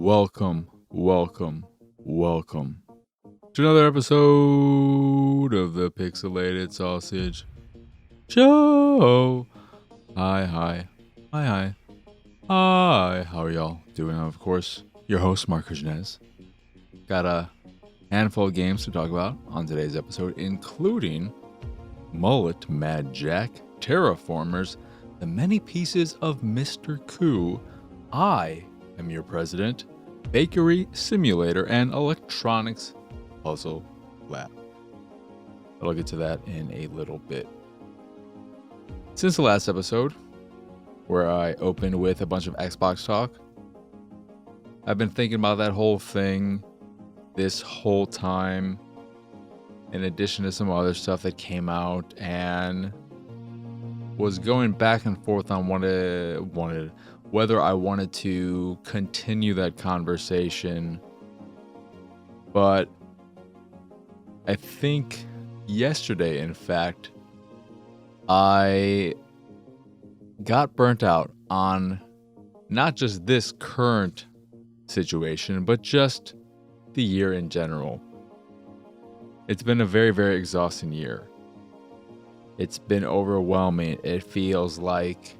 welcome to another episode of the Pixelated Sausage Show. Hi, how are y'all doing? Of course, your host, Mark Kuznez. Got a handful of games to talk about on today's episode, including Mullet Mad Jack, Terraformers, the many pieces of Mr. Coup, I Am Your President, Bakery Simulator, and Electronics Puzzle Lab. I'll get to that in a little bit. Since the last episode, where I opened with a bunch of Xbox talk, I've been thinking about that whole thing this whole time, in addition to some other stuff that came out, and was going back and forth on whether I wanted to continue that conversation. But I think yesterday, in fact, I got burnt out on not just this current situation, but just the year in general. It's been a very, very exhausting year. It's been overwhelming. It feels like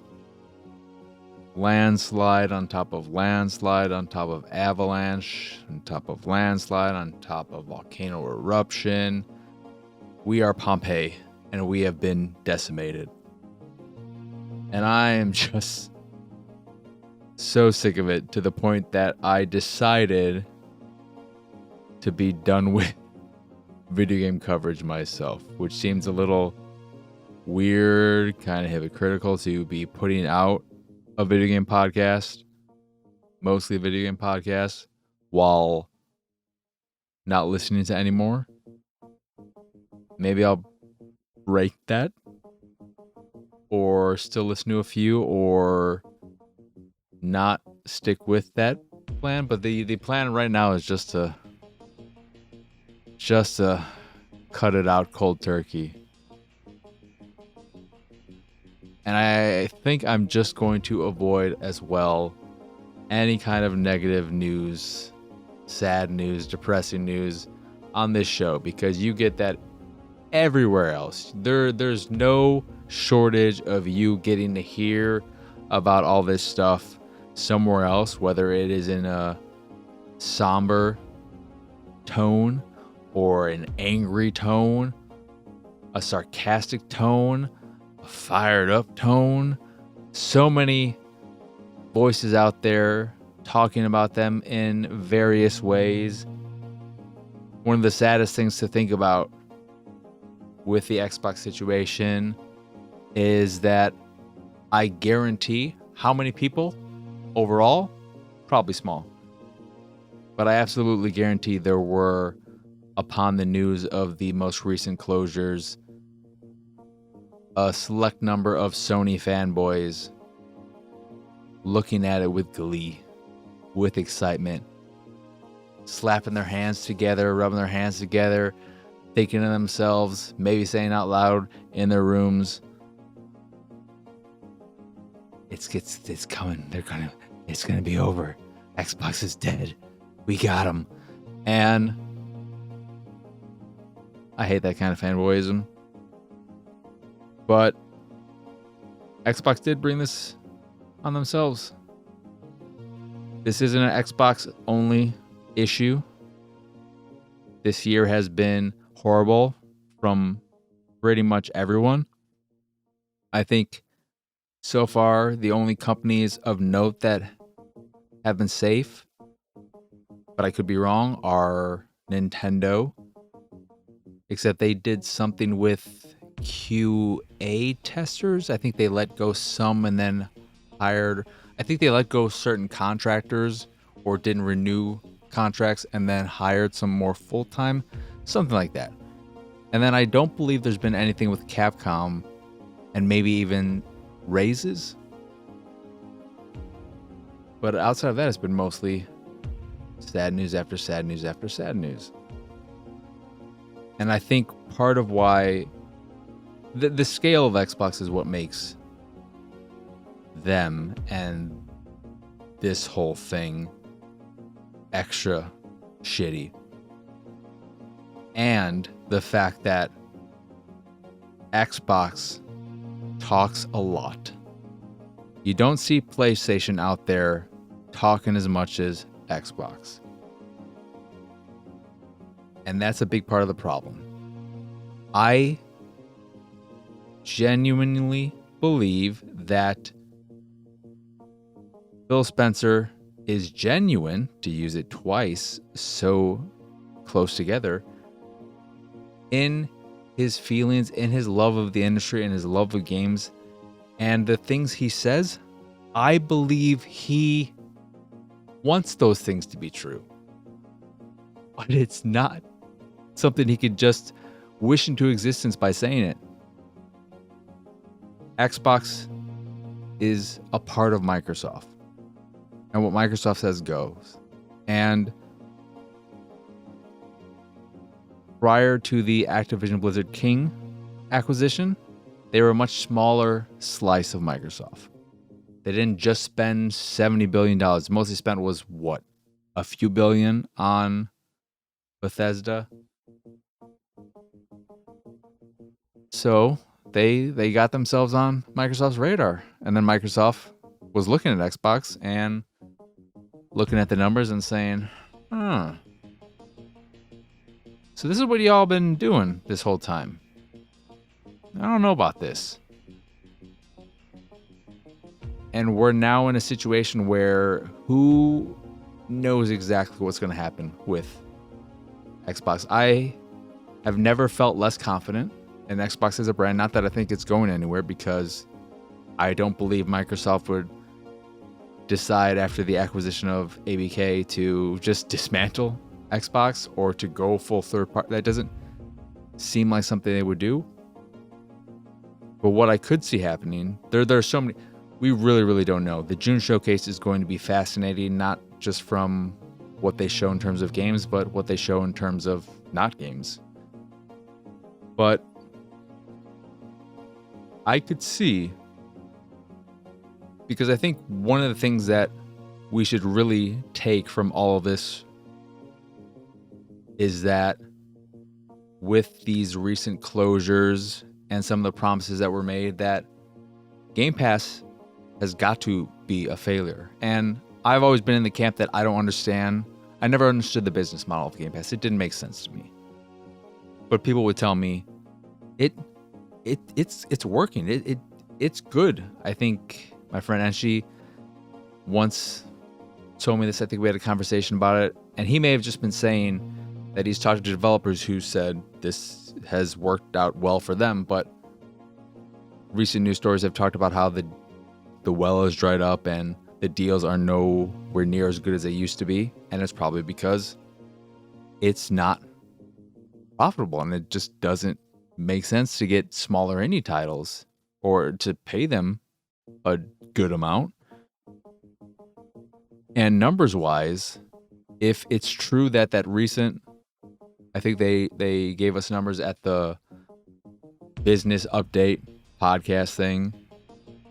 landslide on top of landslide on top of avalanche on top of landslide on top of volcano eruption. We are Pompeii, and we have been decimated. And I am just so sick of it, to the point that I decided to be done with video game coverage myself, which seems a little weird, kind of hypocritical to be putting out a video game podcast, mostly a video game podcast, while not listening to any more. Maybe I'll break that, or still listen to a few, or not stick with that plan. But the plan right now is just to cut it out cold turkey. And I think I'm just going to avoid as well any kind of negative news, sad news, depressing news on this show, because you get that everywhere else. There's no shortage of you getting to hear about all this stuff somewhere else, whether it is in a somber tone or an angry tone, a sarcastic tone, a fired up tone. So many voices out there talking about them in various ways. One of the saddest things to think about with the Xbox situation is that I guarantee how many people overall, probably small, but I absolutely guarantee there were, upon the news of the most recent closures, a select number of Sony fanboys looking at it with glee, with excitement, slapping their hands together, rubbing their hands together, thinking to themselves, maybe saying out loud in their rooms, it's coming. It's gonna be over. Xbox is dead. We got them. And I hate that kind of fanboyism. But Xbox did bring this on themselves. This isn't an Xbox only issue. This year has been horrible from pretty much everyone. I think so far the only companies of note that have been safe, but I could be wrong, are Nintendo. Except they did something with QA testers. I think they let go some and then hired, I think they let go certain contractors or didn't renew contracts and then hired some more full-time, something like that. And then I don't believe there's been anything with Capcom, and maybe even raises. But outside of that, it's been mostly sad news after sad news after sad news. And I think part of why the scale of Xbox is what makes them and this whole thing extra shitty. And the fact that Xbox talks a lot. You don't see PlayStation out there talking as much as Xbox. And that's a big part of the problem. I genuinely believe that Phil Spencer is genuine, to use it twice so close together, in his feelings, in his love of the industry, and his love of games, and the things he says. I believe he wants those things to be true. But it's not something he could just wish into existence by saying it. Xbox is a part of Microsoft. And what Microsoft says goes. And prior to the Activision Blizzard King acquisition, they were a much smaller slice of Microsoft. They didn't just spend $70 billion. The most they spent was what? A few billion on Bethesda. So they got themselves on Microsoft's radar. And then Microsoft was looking at Xbox and looking at the numbers and saying, so this is what y'all been doing this whole time. I don't know about this. And we're now in a situation where who knows exactly what's going to happen with Xbox. I have never felt less confident in Xbox as a brand. Not that I think it's going anywhere, because I don't believe Microsoft would decide after the acquisition of ABK to just dismantle Xbox or to go full third party. That doesn't seem like something they would do. But what I could see happening, there's so many, we really don't know. The June showcase is going to be fascinating, not just from what they show in terms of games, but what they show in terms of not games. But I could see, because I think one of the things that we should really take from all of this is that with these recent closures and some of the promises that were made, that Game Pass has got to be a failure. And I've always been in the camp that I don't understand. I never understood the business model of Game Pass. It didn't make sense to me. But people would tell me, it's working. It's good. I think my friend Enshi once told me this. I think we had a conversation about it, and he may have just been saying that he's talked to developers who said this has worked out well for them, but recent news stories have talked about how the well is dried up and the deals are nowhere near as good as they used to be, and it's probably because it's not profitable, and it just doesn't make sense to get smaller indie titles or to pay them a good amount. And numbers wise, if it's true that recent, I think they gave us numbers at the business update podcast thing,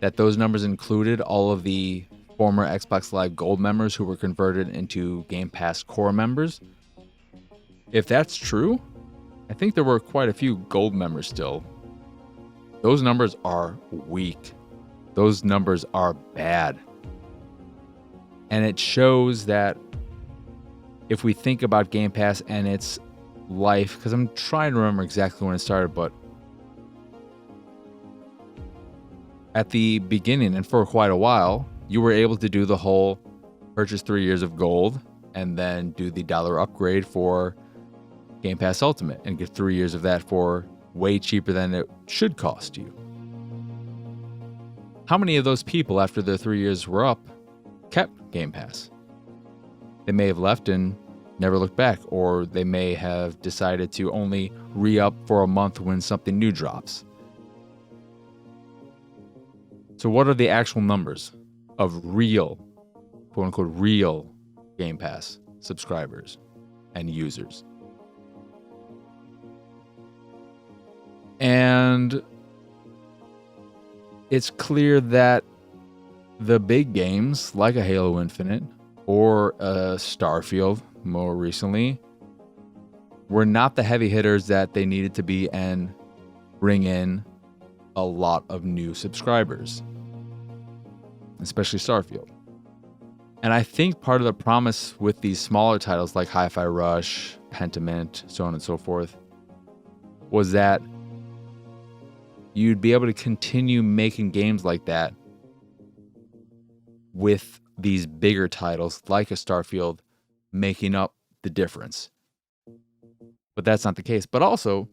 that those numbers included all of the former Xbox Live Gold members who were converted into Game Pass Core members. If that's true, I think there were quite a few Gold members still. Those numbers are weak. Those numbers are bad. And it shows that if we think about Game Pass and its life, because I'm trying to remember exactly when it started, but at the beginning and for quite a while, you were able to do the whole purchase 3 years of gold and then do the $1 upgrade for Game Pass Ultimate and get 3 years of that for way cheaper than it should cost you. How many of those people, after their 3 years were up, kept Game Pass? They may have left and never looked back, or they may have decided to only re-up for a month when something new drops. So what are the actual numbers of real, quote-unquote, real Game Pass subscribers and users? And it's clear that the big games, like a Halo Infinite, or Starfield more recently were not the heavy hitters that they needed to be and bring in a lot of new subscribers, especially Starfield. And I think part of the promise with these smaller titles like Hi-Fi Rush, Pentiment, so on and so forth, was that you'd be able to continue making games like that with these bigger titles like a Starfield making up the difference. But that's not the case. But also,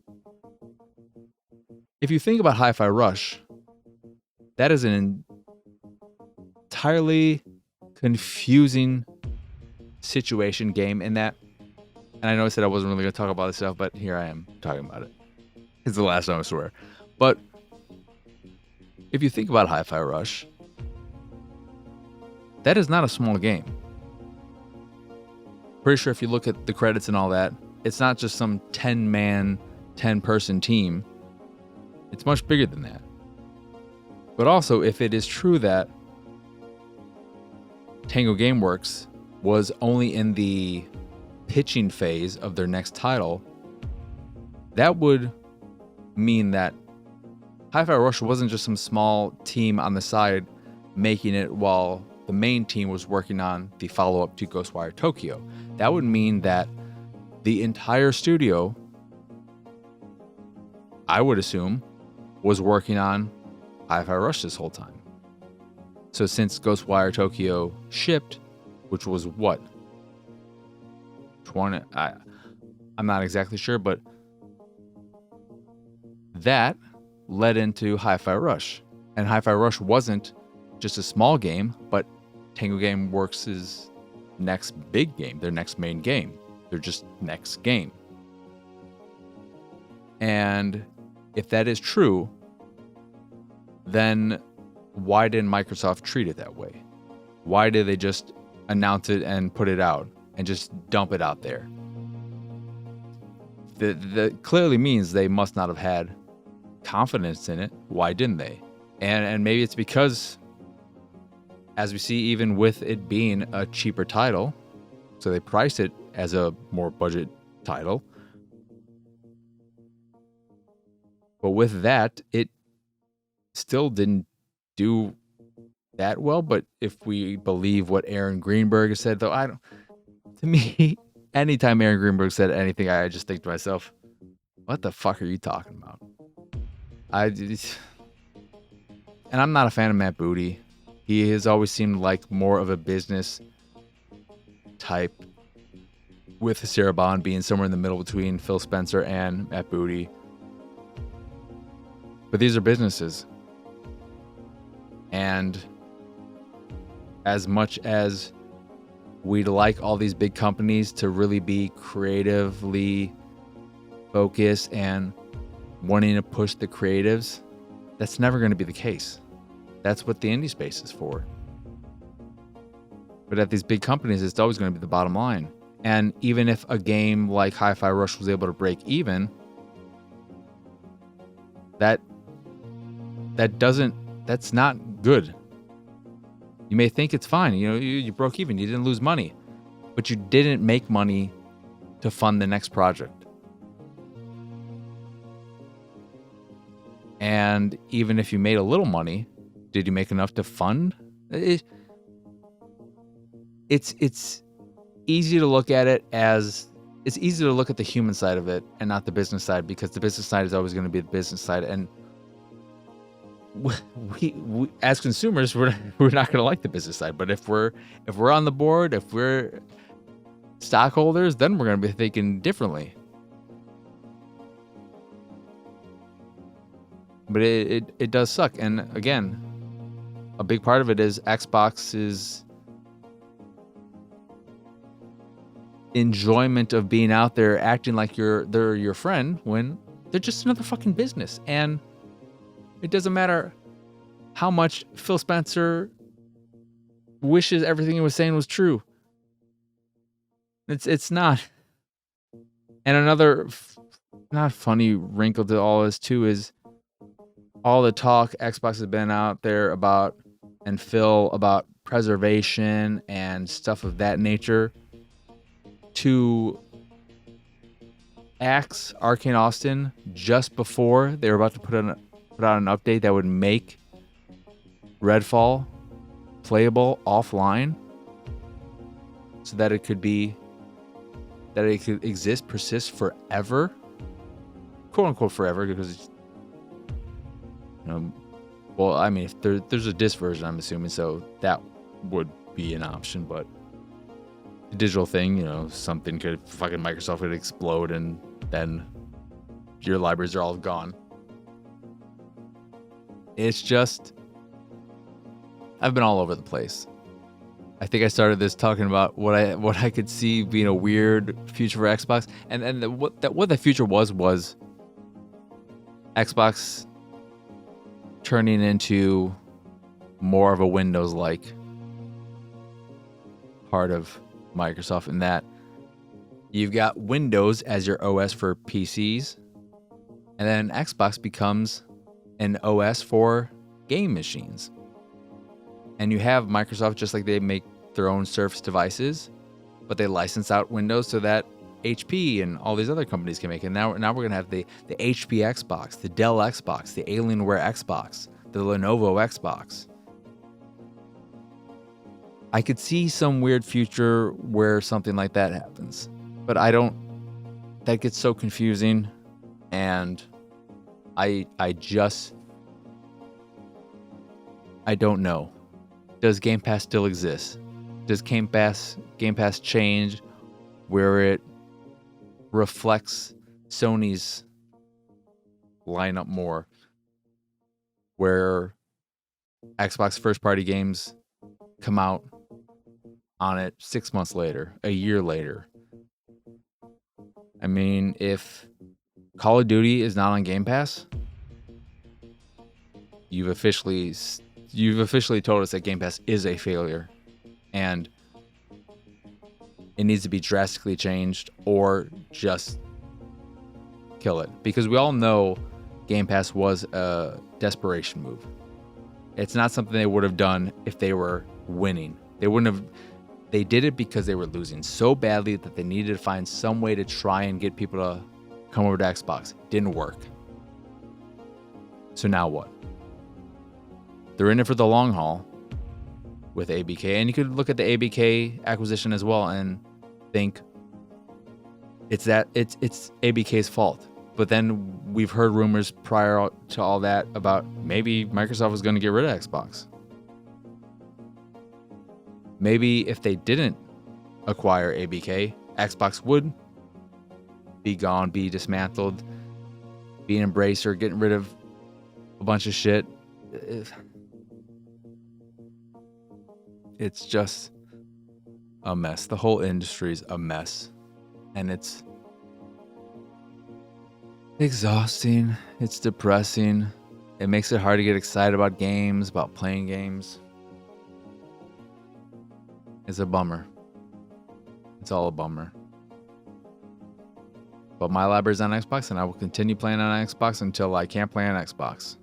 if you think about Hi-Fi Rush, that is an entirely confusing situation game in that, and I know I said I wasn't really going to talk about this stuff, but here I am talking about it. It's the last time, I swear. But if you think about Hi-Fi Rush, that is not a small game. Pretty sure if you look at the credits and all that, it's not just some 10-man, 10-person team. It's much bigger than that. But also, if it is true that Tango Gameworks was only in the pitching phase of their next title, that would mean that Hi-Fi Rush wasn't just some small team on the side making it while the main team was working on the follow-up to Ghostwire Tokyo. That would mean that the entire studio, I would assume, was working on Hi-Fi Rush this whole time. So since Ghostwire Tokyo shipped, which was what? 20, I'm not exactly sure, but that led into Hi-Fi Rush. And Hi-Fi Rush wasn't just a small game, but Tango Gameworks' next big game, their next main game. Their just next game. And if that is true, then why didn't Microsoft treat it that way? Why did they just announce it and put it out and just dump it out there? That clearly means they must not have had confidence in it. Why didn't they? And maybe it's because, as we see, even with it being a cheaper title, so they priced it as a more budget title. But with that, it still didn't do that well. But if we believe what Aaron Greenberg has said, though, to me, anytime Aaron Greenberg said anything, I just think to myself, what the fuck are you talking about? And I'm not a fan of Matt Booty. He has always seemed like more of a business type, with Sarah Bond being somewhere in the middle between Phil Spencer and Matt Booty. But these are businesses. And as much as we'd like all these big companies to really be creatively focused and wanting to push the creatives, that's never going to be the case. That's what the indie space is for. But at these big companies, it's always going to be the bottom line. And even if a game like Hi-Fi Rush was able to break even, that's not good. You may think it's fine. You broke even. You didn't lose money. But you didn't make money to fund the next project. And even if you made a little money, did you make enough to fund? It's easy to look at it as, it's easy to look at the human side of it and not the business side, because the business side is always going to be the business side. And we as consumers, we're not going to like the business side. But if we're on the board, if we're stockholders, then we're going to be thinking differently. But it does suck. And again, a big part of it is Xbox's enjoyment of being out there acting like they're your friend when they're just another fucking business. And it doesn't matter how much Phil Spencer wishes everything he was saying was true. It's not. And another not funny wrinkle to all this too is all the talk Xbox has been out there about, and Phil, about preservation and stuff of that nature to axe Arcane Austin just before they were about to put out an update that would make Redfall playable offline, so that it could persist forever, quote unquote forever, because well, I mean, if there's a disc version, I'm assuming, so that would be an option, but the digital thing, something Microsoft could explode and then your libraries are all gone. It's just, I've been all over the place. I think I started this talking about what I could see being a weird future for Xbox, and what the future was Xbox turning into more of a Windows-like part of Microsoft, in that you've got Windows as your OS for PCs, and then Xbox becomes an OS for game machines. And you have Microsoft, just like they make their own Surface devices, but they license out Windows so that HP and all these other companies can make it. Now we're going to have the HP Xbox, the Dell Xbox, the Alienware Xbox, the Lenovo Xbox. I could see some weird future where something like that happens, but that gets so confusing, and I don't know. Does Game Pass still exist? Does Game Pass change where it reflects Sony's lineup more, where Xbox first-party games come out on it 6 months later, a year later? I mean, if Call of Duty is not on Game Pass, you've officially told us that Game Pass is a failure, and it needs to be drastically changed or just kill it. Because we all know Game Pass was a desperation move. It's not something they would have done if they were winning. They did it because they were losing so badly that they needed to find some way to try and get people to come over to Xbox. Didn't work. So now what? They're in it for the long haul with ABK, and you could look at the ABK acquisition as well and think it's ABK's fault. But then we've heard rumors prior to all that about maybe Microsoft was going to get rid of Xbox. Maybe if they didn't acquire ABK, Xbox would be gone, be dismantled, be an Embracer, getting rid of a bunch of shit. It's just a mess. The whole industry's a mess. And it's exhausting. It's depressing. It makes it hard to get excited about games, about playing games. It's a bummer. It's all a bummer. But my library's on Xbox, and I will continue playing on Xbox until I can't play on Xbox.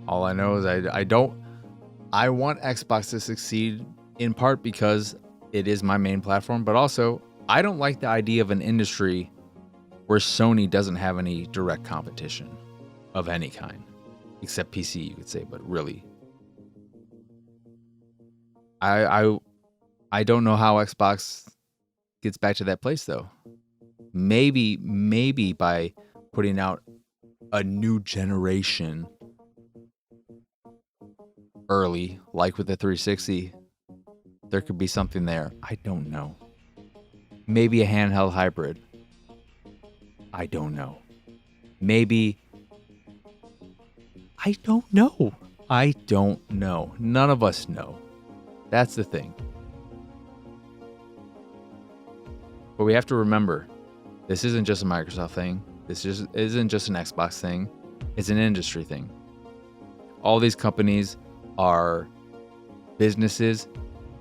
All I know is I want Xbox to succeed, in part because it is my main platform, but also I don't like the idea of an industry where Sony doesn't have any direct competition of any kind, except PC, you could say, but really. I don't know how Xbox gets back to that place, though. Maybe by putting out a new generation early, like with the 360, there could be something there. I don't know. Maybe a handheld hybrid. I don't know. Maybe. I don't know. I don't know. None of us know. That's the thing. But we have to remember, this isn't just a Microsoft thing. This isn't just an Xbox thing. It's an industry thing. All these companies are businesses,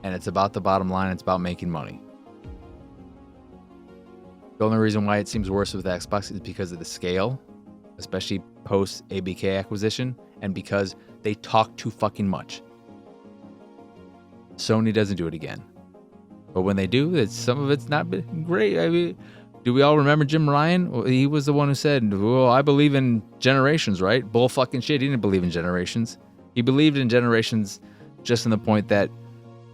and it's about the bottom line. It's about making money. The only reason why it seems worse with Xbox is because of the scale, especially post ABK acquisition, and because they talk too fucking much. Sony doesn't do it again. But when they do, some of it's not been great. I mean, do we all remember Jim Ryan? Well, he was the one who said, well, I believe in generations, right? Bull fucking shit. He didn't believe in generations. He believed in generations just in the point that,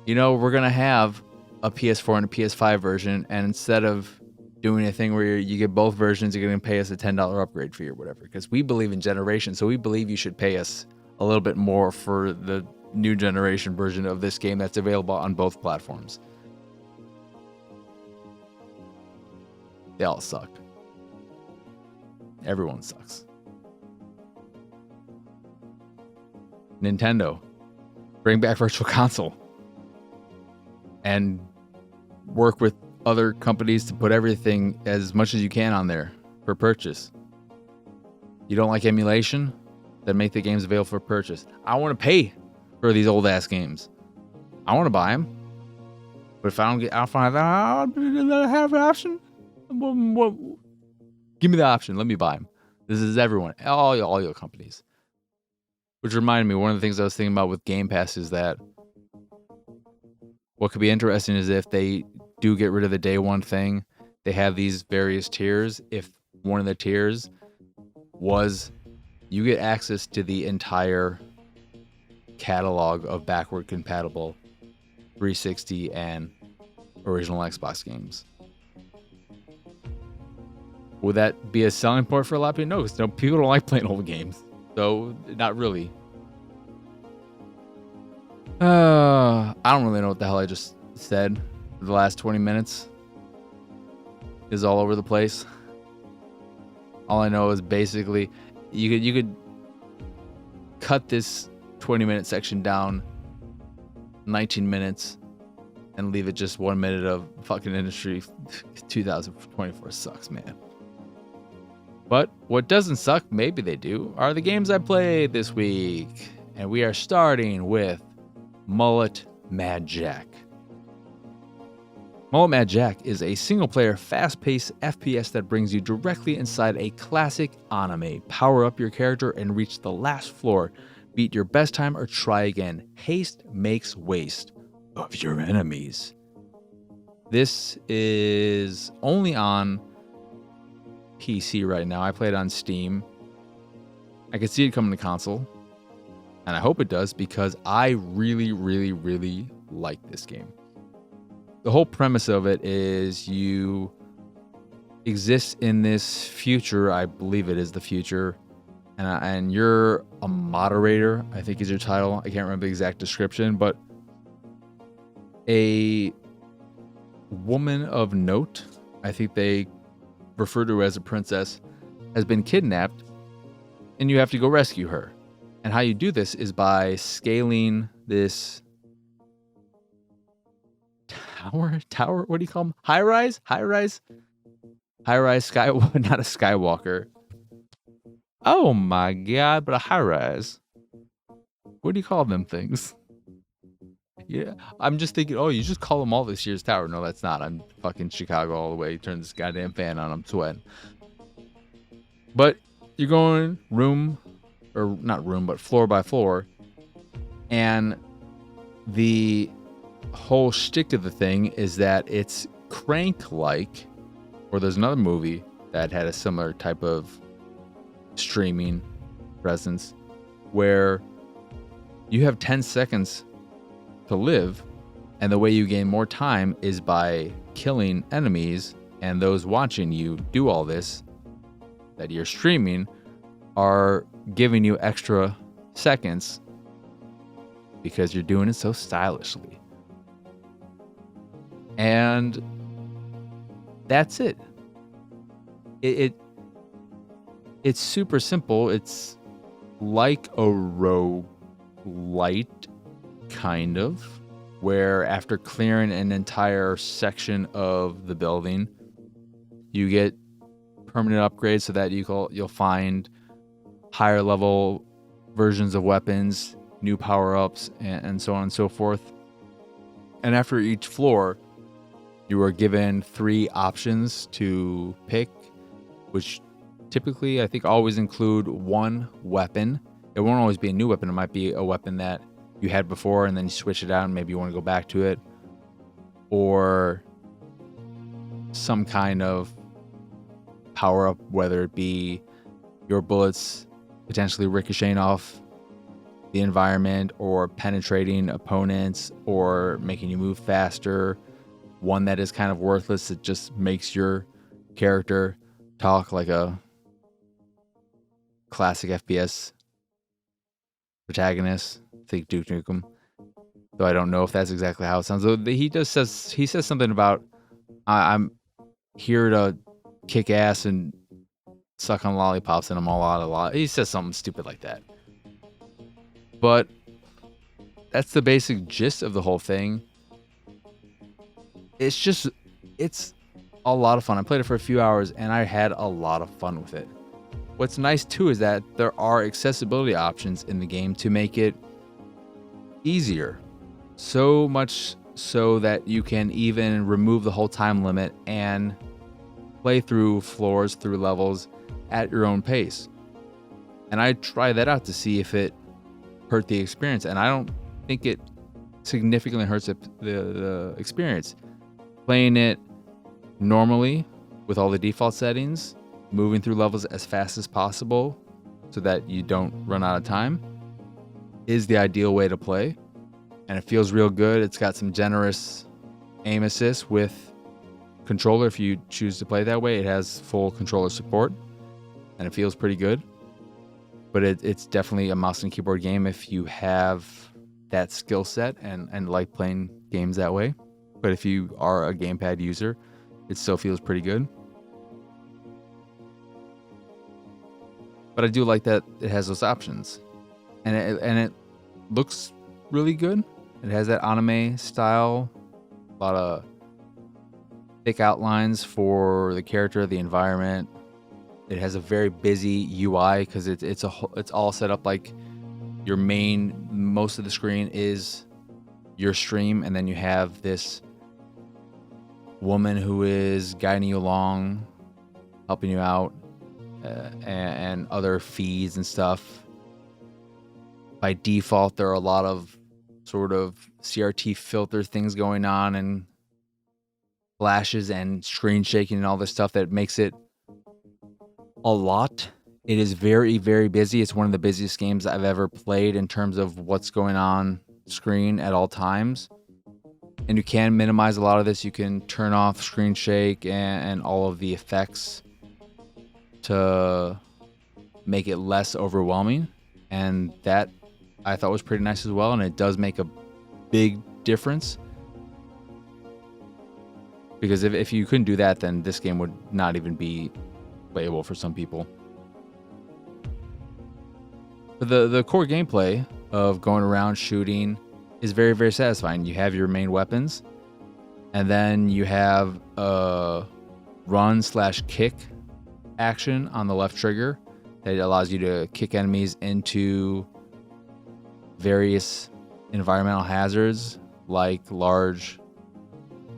we're going to have a PS4 and a PS5 version, and instead of doing a thing where you get both versions, you're going to pay us a $10 upgrade fee or whatever, because we believe in generations, so we believe you should pay us a little bit more for the new generation version of this game that's available on both platforms. They all suck. Everyone sucks. Nintendo, bring back Virtual Console and work with other companies to put everything as much as you can on there for purchase. You don't like emulation? Then make the games available for purchase. I want to pay for these old ass games. I want to buy them. But if I don't have an option, give me the option. Let me buy them. This is everyone, all your companies. Which reminded me, one of the things I was thinking about with Game Pass is that what could be interesting is if they do get rid of the day one thing, they have these various tiers. If one of the tiers was you get access to the entire catalog of backward compatible 360 and original Xbox games. Would that be a selling point for a lot of people? No, because people don't like playing old games. So, not really. I don't really know what the hell I just said for the last 20 minutes. Is all over the place. All I know is basically you could cut this 20-minute section down 19 minutes and leave it just 1 minute of fucking industry. 2024 sucks, man. But what doesn't suck, maybe they do, are the games I played this week. And we are starting with Mullet Mad Jack. Mullet Mad Jack is a single-player, fast-paced FPS that brings you directly inside a classic anime. Power up your character and reach the last floor. Beat your best time or try again. Haste makes waste of your enemies. This is only on PC right now. I play it on Steam. I can see it coming to console, and I hope it does because I really, really, really like this game. The whole premise of it is you exist in this future. I believe it is the future, and you're a moderator, I think is your title. I can't remember the exact description, but a woman of note, I think they refer to her as a princess, has been kidnapped, and you have to go rescue her. And how you do this is by scaling this tower, what do you call them? High-rise sky, not a skywalker. Oh my god, but a high-rise. What do you call them things? Yeah, I'm just thinking, oh, you just call them all this year's tower. No, that's not. I'm fucking Chicago all the way. Turn this goddamn fan on. I'm sweating. But you're going floor by floor. And the whole shtick of the thing is that it's Crank-like, or there's another movie that had a similar type of streaming presence where you have 10 seconds to live, and the way you gain more time is by killing enemies, and those watching you do all this that you're streaming are giving you extra seconds because you're doing it so stylishly. And that's it. It's super simple. It's like a roguelite, kind of, where after clearing an entire section of the building, you get permanent upgrades so that you'll find higher level versions of weapons, new power-ups, and so on and so forth. And after each floor, you are given 3 options to pick, which typically I think always include one weapon. It won't always be a new weapon. It might be a weapon that you had before and then you switch it out and maybe you want to go back to it, or some kind of power up, whether it be your bullets potentially ricocheting off the environment or penetrating opponents or making you move faster. One that is kind of worthless, it just makes your character talk like a classic FPS protagonist. Think Duke Nukem. Though I don't know if that's exactly how it sounds. Though he says something about I'm here to kick ass and suck on lollipops and I'm all out of lot. He says something stupid like that. But that's the basic gist of the whole thing. It's a lot of fun. I played it for a few hours and I had a lot of fun with it. What's nice too is that there are accessibility options in the game to make it easier. So much so that you can even remove the whole time limit and play through floors, through levels at your own pace. And I tried that out to see if it hurt the experience, and I don't think it significantly hurts the experience. Playing it normally with all the default settings, moving through levels as fast as possible so that you don't run out of time is the ideal way to play. And it feels real good. It's got some generous aim assist with controller if you choose to play that way. It has full controller support and it feels pretty good. But it's definitely a mouse and keyboard game if you have that skill set and like playing games that way. But if you are a gamepad user, it still feels pretty good. But I do like that it has those options. And it looks really good. It has that anime style, a lot of thick outlines for the character, the environment. It has a very busy UI because it's all set up like your most of the screen is your stream, and then you have this woman who is guiding you along, helping you out, and other feeds and stuff. By default, there are a lot of sort of CRT filter things going on and flashes and screen shaking and all this stuff that makes it a lot. It is very, very busy. It's one of the busiest games I've ever played in terms of what's going on screen at all times. And you can minimize a lot of this. You can turn off screen shake and all of the effects to make it less overwhelming. And that I thought was pretty nice as well. And it does make a big difference. Because if you couldn't do that, then this game would not even be playable for some people. But the core gameplay of going around shooting is very, very satisfying. You have your main weapons, and then you have a run/kick action on the left trigger that allows you to kick enemies into various environmental hazards like large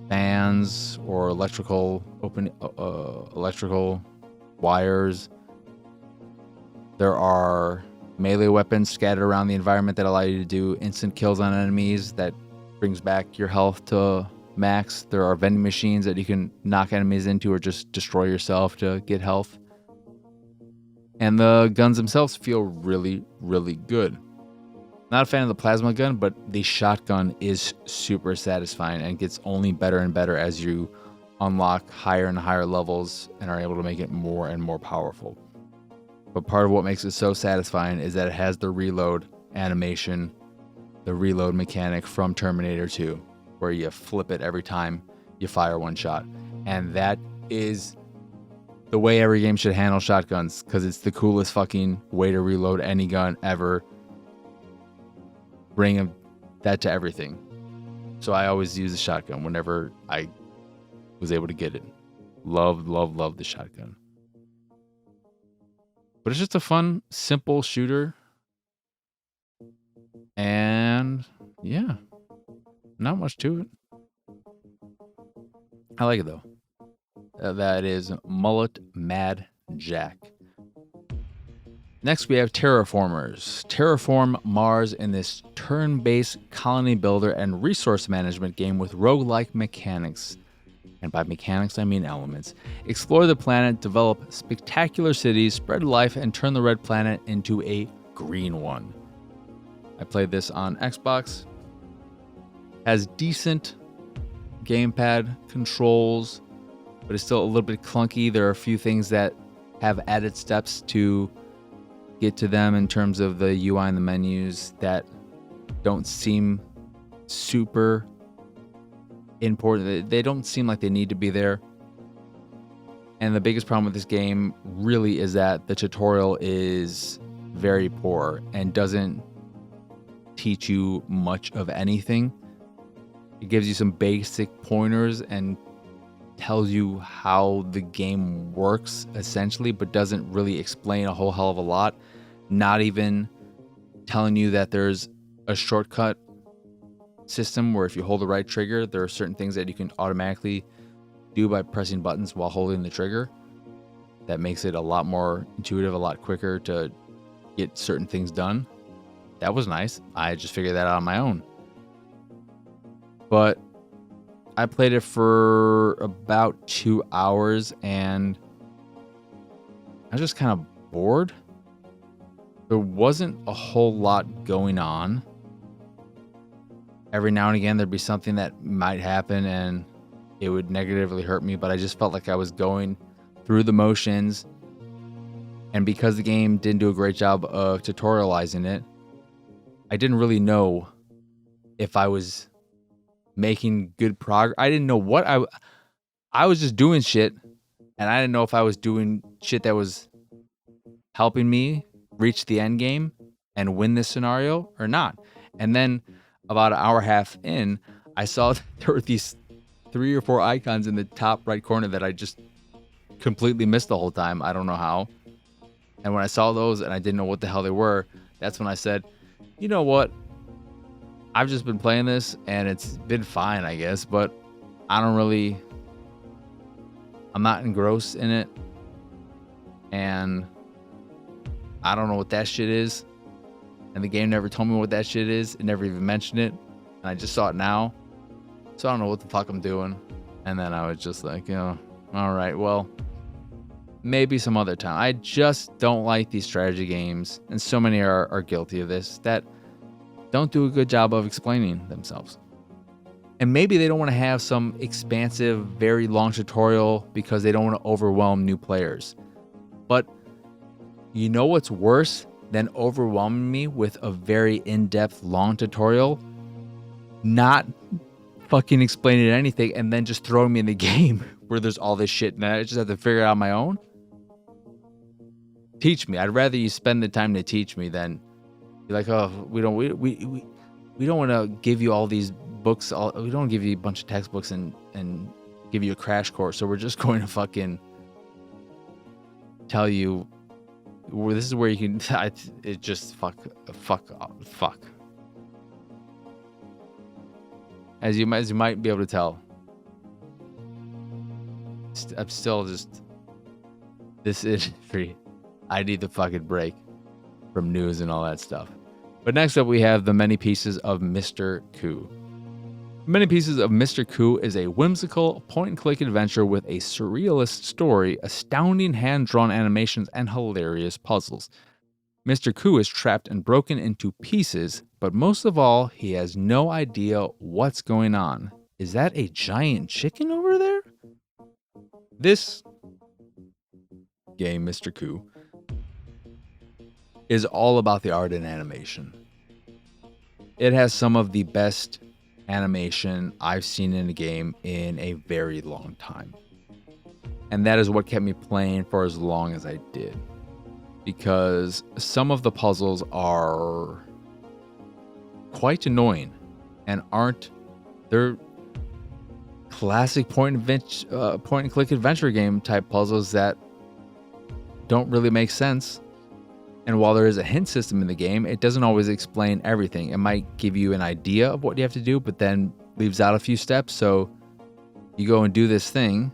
fans or electrical wires. There are melee weapons scattered around the environment that allow you to do instant kills on enemies that brings back your health to max. There are vending machines that you can knock enemies into or just destroy yourself to get health. And the guns themselves feel really, really good. Not a fan of the plasma gun, but the shotgun is super satisfying and gets only better and better as you unlock higher and higher levels and are able to make it more and more powerful. But part of what makes it so satisfying is that it has the reload animation, the reload mechanic from Terminator 2, where you flip it every time you fire one shot. And that is the way every game should handle shotguns, because it's the coolest fucking way to reload any gun ever. Bring that to everything. So I always use the shotgun whenever I was able to get it. Love, love, love the shotgun. But it's just a fun, simple shooter. And yeah, not much to it. I like it though. That is Mullet Mad Jack. Next, we have Terraformers. Terraform Mars in this turn-based colony builder and resource management game with roguelike mechanics. And by mechanics, I mean elements. Explore the planet, develop spectacular cities, spread life, and turn the red planet into a green one. I played this on Xbox. Has decent gamepad controls, but it's still a little bit clunky. There are a few things that have added steps to get to them in terms of the UI and the menus that don't seem super important. They don't seem like they need to be there. And the biggest problem with this game really is that the tutorial is very poor and doesn't teach you much of anything. It gives you some basic pointers and tells you how the game works essentially, but doesn't really explain a whole hell of a lot. Not even telling you that there's a shortcut system where if you hold the right trigger, there are certain things that you can automatically do by pressing buttons while holding the trigger. That makes it a lot more intuitive, a lot quicker to get certain things done. That was nice. I just figured that out on my own. But I played it for about 2 hours and I was just kind of bored. There wasn't a whole lot going on. Every now and again, there'd be something that might happen and it would negatively hurt me, but I just felt like I was going through the motions. And because the game didn't do a great job of tutorializing it, I didn't really know if I was making good progress. I didn't know what I was just doing shit, and I didn't know if I was doing shit that was helping me reach the end game and win this scenario or not. And then about an hour and a half in, I saw there were these 3 or 4 icons in the top right corner that I just completely missed the whole time. I don't know how. And when I saw those and I didn't know what the hell they were, that's when I said, you know what? I've just been playing this and it's been fine, I guess, but I'm not engrossed in it. And I don't know what that shit is. And the game never told me what that shit is. It never even mentioned it. And I just saw it now. So I don't know what the fuck I'm doing. And then I was just like, all right, well, maybe some other time. I just don't like these strategy games. And so many are guilty of this that don't do a good job of explaining themselves. And maybe they don't want to have some expansive, very long tutorial because they don't want to overwhelm new players. But you know what's worse than overwhelming me with a very in-depth, long tutorial? Not fucking explaining anything and then just throwing me in the game where there's all this shit and I just have to figure it out on my own. Teach me. I'd rather you spend the time to teach me than be like, oh, we don't want to give you all these books. We don't give you a bunch of textbooks and give you a crash course. So we're just going to fucking tell you where this is where you can. It just fuck. As you might be able to tell, I'm still just. This is free. I need the fucking break from news and all that stuff. But next up, we have The Many Pieces of Mr. Coup. Many Pieces of Mr. Coup is a whimsical point-and-click adventure with a surrealist story, astounding hand-drawn animations, and hilarious puzzles. Mr. Coup is trapped and broken into pieces, but most of all, he has no idea what's going on. Is that a giant chicken over there? This game, Mr. Coup, is all about the art and animation. It has some of the best animation I've seen in a game in a very long time. And that is what kept me playing for as long as I did. Because some of the puzzles are quite annoying and they're classic point and click adventure game type puzzles that don't really make sense. And while there is a hint system in the game, it doesn't always explain everything. It might give you an idea of what you have to do, but then leaves out a few steps. So you go and do this thing,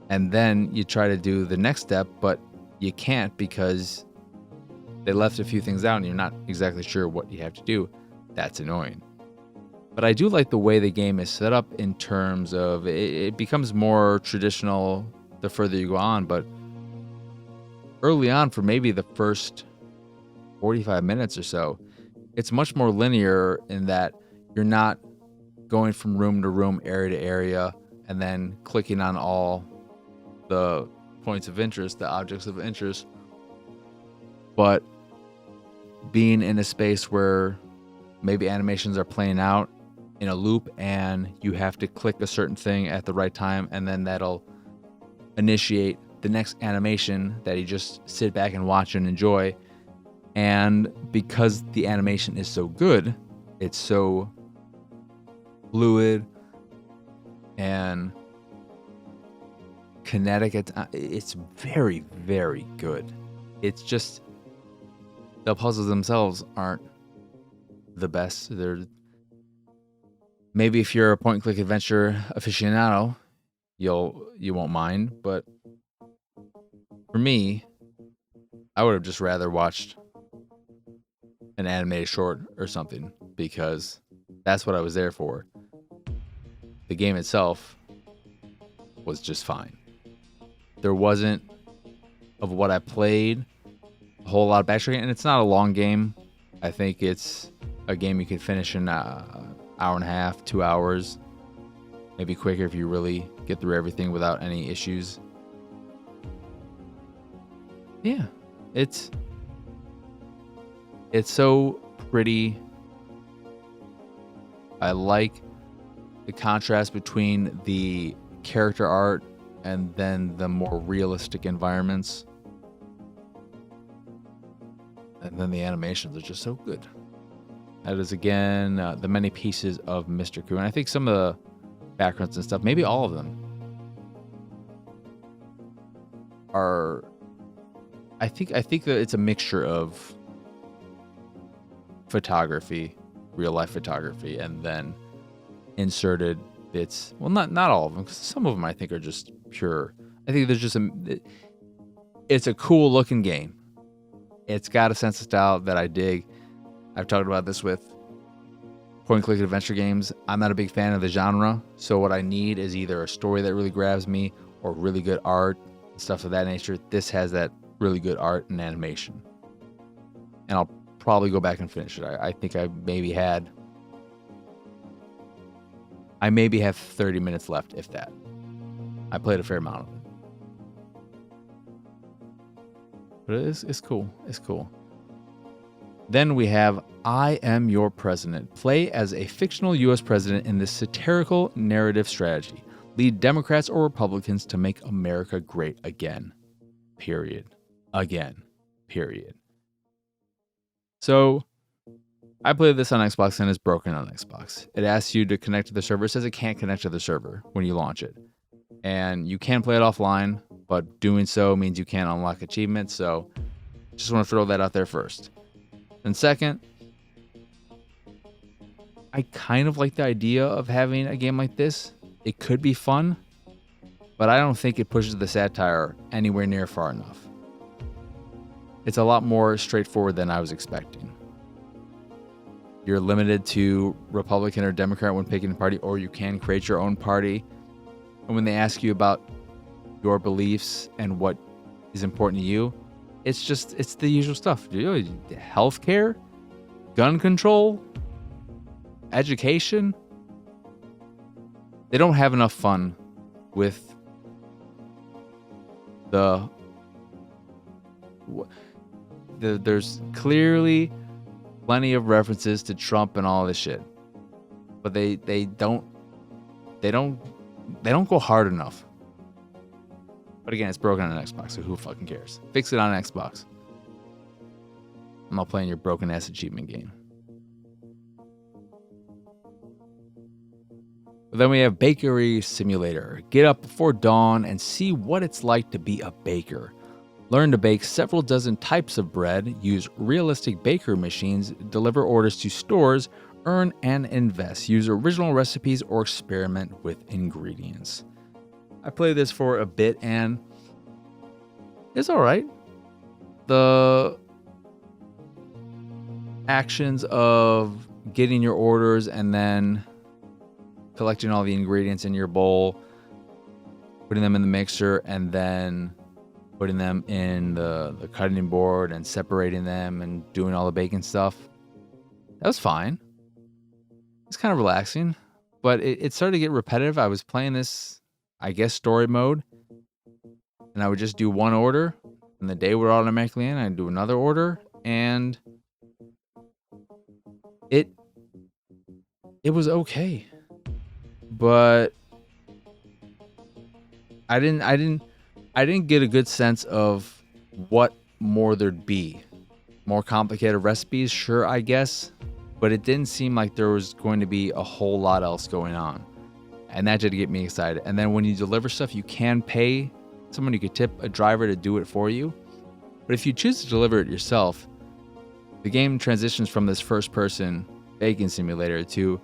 and then you try to do the next step, but you can't because they left a few things out and you're not exactly sure what you have to do, that's annoying. But I do like the way the game is set up in terms of it becomes more traditional the further you go on. But early on, for maybe the first 45 minutes or so, it's much more linear in that you're not going from room to room, area to area, and then clicking on all the points of interest, the objects of interest, but being in a space where maybe animations are playing out in a loop and you have to click a certain thing at the right time, and then that'll initiate the next animation that you just sit back and watch and enjoy. And because the animation is so good, it's so fluid and kinetic. It's very, very good. It's just the puzzles themselves aren't the best. They're maybe if you're a point-and-click adventure aficionado, you won't mind. But for me, I would have just rather watched an animated short or something, because that's what I was there for. The game itself was just fine. There wasn't, of what I played, a whole lot of backtracking, and it's not a long game. I think it's a game you can finish in an hour and a half, 2 hours, maybe quicker if you really get through everything without any issues. Yeah, it's so pretty. I like the contrast between the character art and then the more realistic environments. And then the animations are just so good. That is, again, the many pieces of Mr. Koo. And I think some of the backgrounds and stuff, maybe all of them, are... I think that it's a mixture of photography, real life photography, and then inserted bits. Well, not all of them, because some of them I think are just pure. I think there's just it's a cool looking game. It's got a sense of style that I dig. I've talked about this with point and click adventure games. I'm not a big fan of the genre, so what I need is either a story that really grabs me or really good art and stuff of that nature. This has that really good art and animation, and I'll probably go back and finish it. I think I maybe have 30 minutes left, if that. I played a fair amount of it, but it's cool. It's cool. Then we have I Am Your President. Play as a fictional U.S. president in this satirical narrative strategy. Lead Democrats or Republicans to make America great again. Period. Again. Period. So, I played this on Xbox and it's broken on Xbox. It asks you to connect to the server. It says it can't connect to the server when you launch it. And you can play it offline, but doing so means you can't unlock achievements. So, just want to throw that out there first. And second, I kind of like the idea of having a game like this. It could be fun, but I don't think it pushes the satire anywhere near far enough. It's a lot more straightforward than I was expecting. You're limited to Republican or Democrat when picking a party, or you can create your own party. And when they ask you about your beliefs and what is important to you, it's the usual stuff. Healthcare, gun control, education. They don't have enough fun with there's clearly plenty of references to Trump and all this shit, but they don't go hard enough. But again, it's broken on Xbox, so who fucking cares? Fix it on Xbox. I'm not playing your broken ass achievement game. Then we have Bakery Simulator. Get up before dawn and see what it's like to be a baker. Learn to bake several dozen types of bread, use realistic bakery machines, deliver orders to stores, earn and invest, use original recipes, or experiment with ingredients. I played this for a bit and it's alright. The actions of getting your orders and then collecting all the ingredients in your bowl, putting them in the mixer, and then putting them in the cutting board and separating them and doing all the baking stuff. That was fine. It's kind of relaxing, but it started to get repetitive. I was playing this, I guess, story mode, and I would just do one order, and the day would automatically end. I'd do another order, and it was okay, but I didn't get a good sense of what more there'd be. More complicated recipes, sure, I guess, but it didn't seem like there was going to be a whole lot else going on. And that did get me excited. And then when you deliver stuff, you can pay someone. You could tip a driver to do it for you. But if you choose to deliver it yourself, the game transitions from this first-person baking simulator to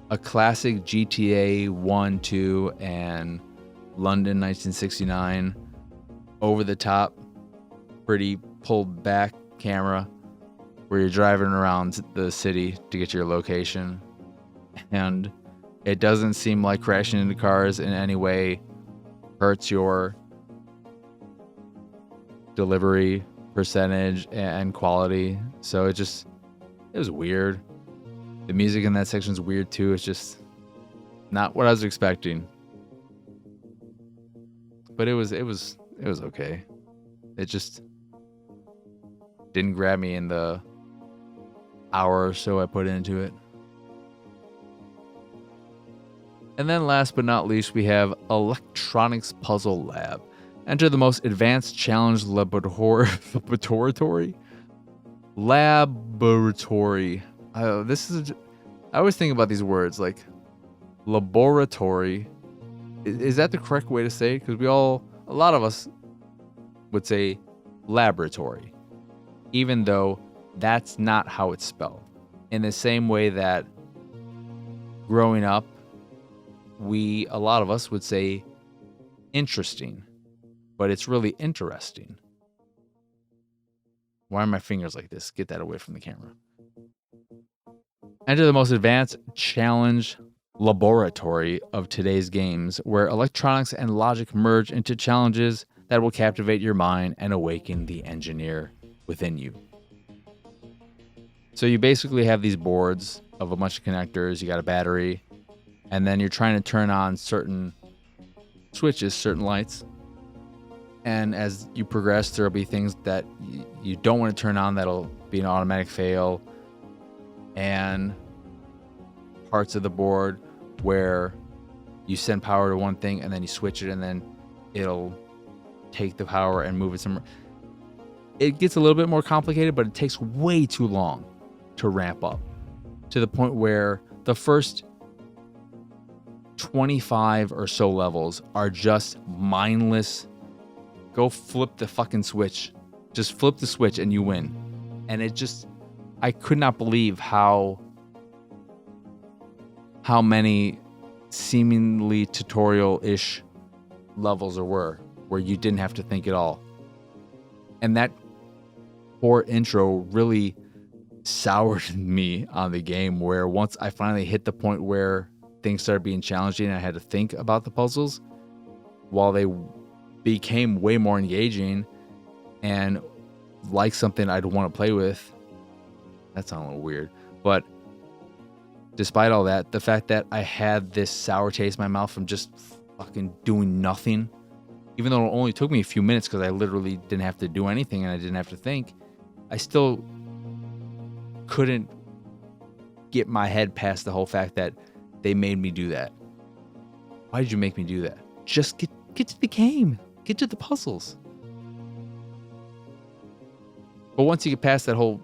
a classic GTA 1, 2, and London 1969 over-the-top, pretty pulled-back camera where you're driving around the city to get to your location. And it doesn't seem like crashing into cars in any way hurts your delivery percentage and quality. So it was weird. The music in that section is weird too. It's just not what I was expecting. But it was okay. It just didn't grab me in the hour or so I put into it. And then last but not least, we have Electronics Puzzle Lab. Enter the most advanced challenge laboratory. I always think about these words like laboratory. Is that the correct way to say it? Because a lot of us would say laboratory, even though that's not how it's spelled. In the same way that growing up, a lot of us would say interesting, but it's really interesting. Why are my fingers like this? Get that away from the camera. Enter the most advanced challenge laboratory of today's games, where electronics and logic merge into challenges that will captivate your mind and awaken the engineer within you. So you basically have these boards of a bunch of connectors, you got a battery, and then you're trying to turn on certain switches, certain lights. And as you progress, there'll be things that you don't want to turn on that'll be an automatic fail, and parts of the board where you send power to one thing and then you switch it and then it'll take the power and move it somewhere. It gets a little bit more complicated, but it takes way too long to ramp up to the point where the first 25 or so levels are just mindless. Go flip the fucking switch. Just flip the switch and you win. And I could not believe how many seemingly tutorial-ish levels there were where you didn't have to think at all. And that poor intro really soured me on the game, where once I finally hit the point where things started being challenging and I had to think about the puzzles, while they became way more engaging and like something I'd want to play with. That sounds a little weird, but despite all that, the fact that I had this sour taste in my mouth from just fucking doing nothing, even though it only took me a few minutes because I literally didn't have to do anything and I didn't have to think, I still couldn't get my head past the whole fact that they made me do that. Why did you make me do that? Just get to the game. Get to the puzzles. But once you get past that whole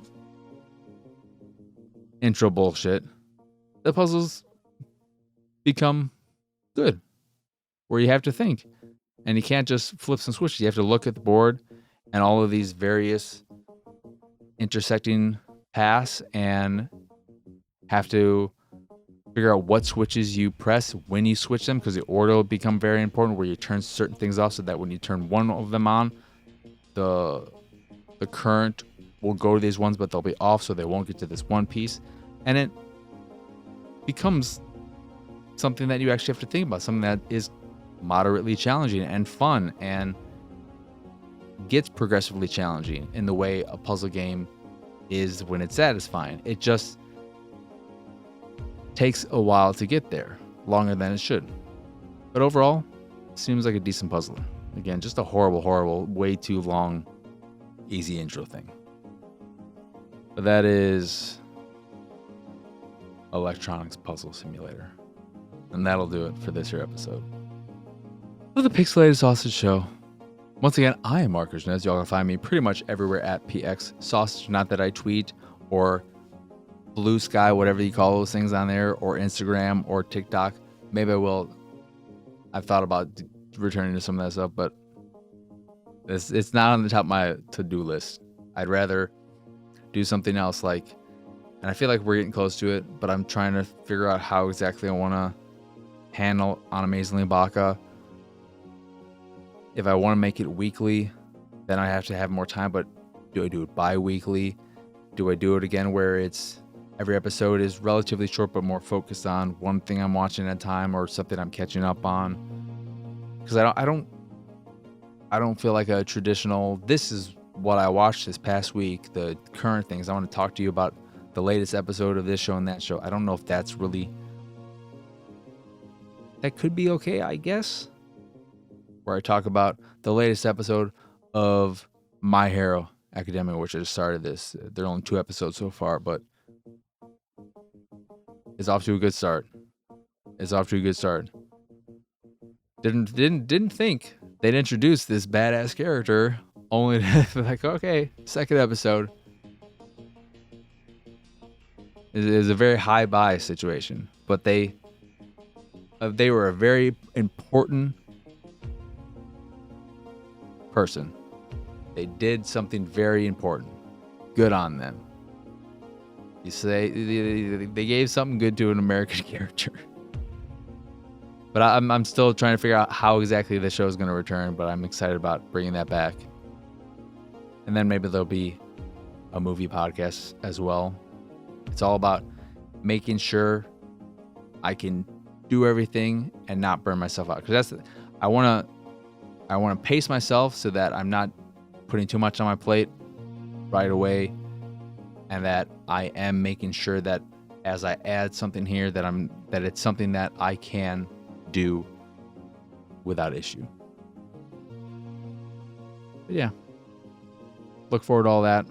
intro bullshit, the puzzles become good, where you have to think. And you can't just flip some switches. You have to look at the board and all of these various intersecting paths and have to figure out what switches you press when you switch them, because the order will become very important, where you turn certain things off so that when you turn one of them on, the current will go to these ones, but they'll be off, so they won't get to this one piece. And it becomes something that you actually have to think about, something that is moderately challenging and fun and gets progressively challenging in the way a puzzle game is when it's satisfying. It just takes a while to get there, longer than it should. But overall, it seems like a decent puzzle. Again, just a horrible, way too long, easy intro thing. But that is Electronics Puzzle Simulator. And that'll do it for this here episode of the Pixelated Sausage Show. Once again, I am Marcus Nez. Y'all can find me pretty much everywhere at PX Sausage. Not that I tweet or Blue Sky, whatever you call those things on there, or Instagram or TikTok. Maybe I will. I've thought about returning to some of that stuff, but it's not on the top of my to-do list. I'd rather do something else, and I feel like we're getting close to it, but I'm trying to figure out how exactly I want to handle On Amazingly Baka. If I want to make it weekly, then I have to have more time, but do I do it bi-weekly? Do I do it again where it's every episode is relatively short but more focused on one thing I'm watching at a time or something I'm catching up on? Because I don't feel like a traditional, this is what I watched this past week, the current things. I want to talk to you about the latest episode of this show and that show. I don't know if that's really, that could be okay, I guess. Where I talk about the latest episode of My Hero Academia, which I just started this. There are only 2 episodes so far, but it's off to a good start. Didn't think they'd introduce this badass character, only to be like, okay, second episode. It is a very high bias situation, but they were a very important person. They did something very important. Good on them. You say they gave something good to an American character. But I'm still trying to figure out how exactly the show is going to return, but I'm excited about bringing that back. And then maybe there'll be a movie podcast as well. It's all about making sure I can do everything and not burn myself out. Because I want to pace myself so that I'm not putting too much on my plate right away, and that I am making sure that as I add something here that it's something that I can do without issue. But yeah, look forward to all that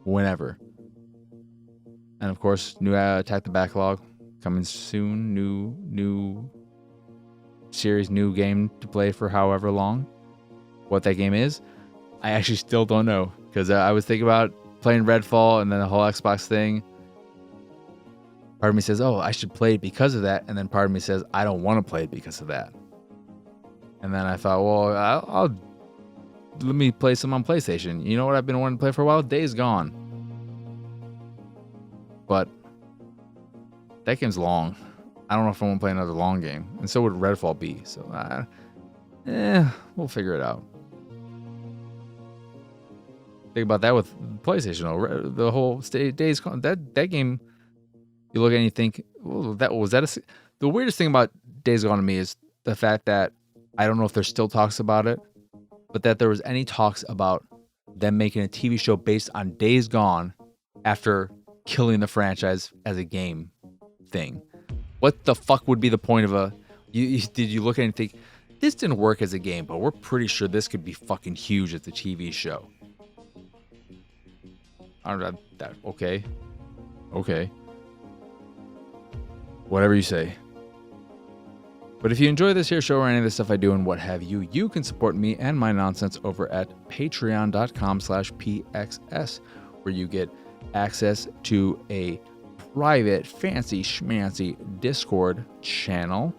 whenever. And of course, new Attack the Backlog coming soon. New series, new game to play for however long. What that game is, I actually still don't know, because I was thinking about playing Redfall and then the whole Xbox thing. Part of me says, oh, I should play it because of that, and then part of me says, I don't want to play it because of that. And then I thought, well, I'll let me play some on PlayStation. You know what I've been wanting to play for a while? Days Gone. But that game's long. I don't know if I want to play another long game. And so would Redfall be. So, we'll figure it out. Think about that with PlayStation. The whole Days Gone. That game, you look at it and you think, well, the weirdest thing about Days Gone to me is the fact that I don't know if there's still talks about it, but that there was any talks about them making a TV show based on Days Gone after killing the franchise as a game thing. What the fuck would be the point of did you look at it and think, this didn't work as a game, but we're pretty sure this could be fucking huge as a TV show. Okay. Whatever you say. But if you enjoy this here show or any of the stuff I do and what have you, you can support me and my nonsense over at patreon.com/PXS, where you get access to a private fancy schmancy Discord channel,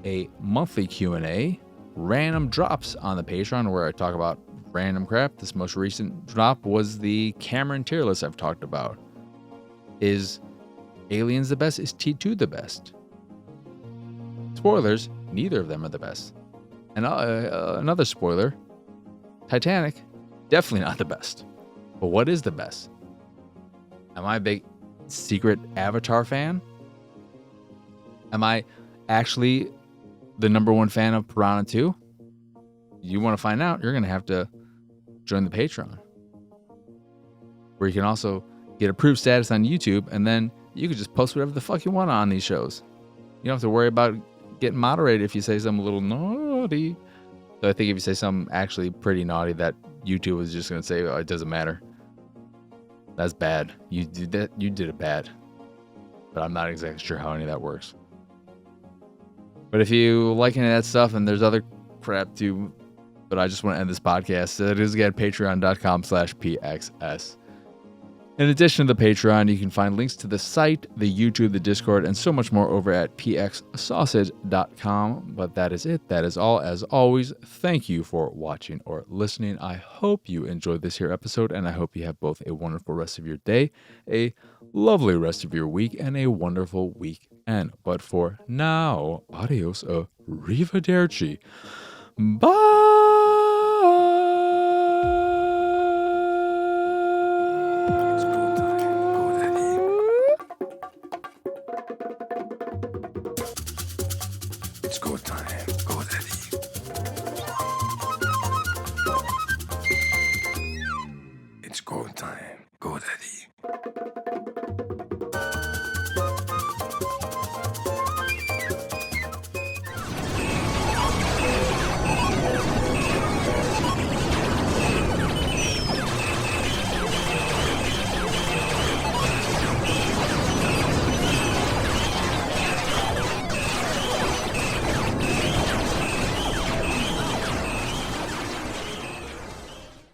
a monthly Q&A, random drops on the Patreon where I talk about random crap. This most recent drop was the Cameron tier list I've talked about. Is Aliens the best? Is T2 the best? Spoilers, neither of them are the best. And another spoiler, Titanic, definitely not the best. But what is the best? Am I a big secret Avatar fan? Am I actually the number one fan of Piranha 2? You want to find out, you're going to have to join the Patreon, where you can also get approved status on YouTube, and then you can just post whatever the fuck you want on these shows. You don't have to worry about getting moderated if you say something a little naughty. So I think if you say something actually pretty naughty, that YouTube is just going to say, oh, it doesn't matter. That's bad. You did that. You did it bad. But I'm not exactly sure how any of that works. But if you like any of that stuff, and there's other crap too, but I just want to end this podcast. It is again patreon.com/pxs. In addition to the Patreon, you can find links to the site, the YouTube, the Discord, and so much more over at pxsausage.com. But that is it. That is all. As always, thank you for watching or listening. I hope you enjoyed this here episode, and I hope you have both a wonderful rest of your day, a lovely rest of your week, and a wonderful weekend. But for now, adios, arrivederci. Bye!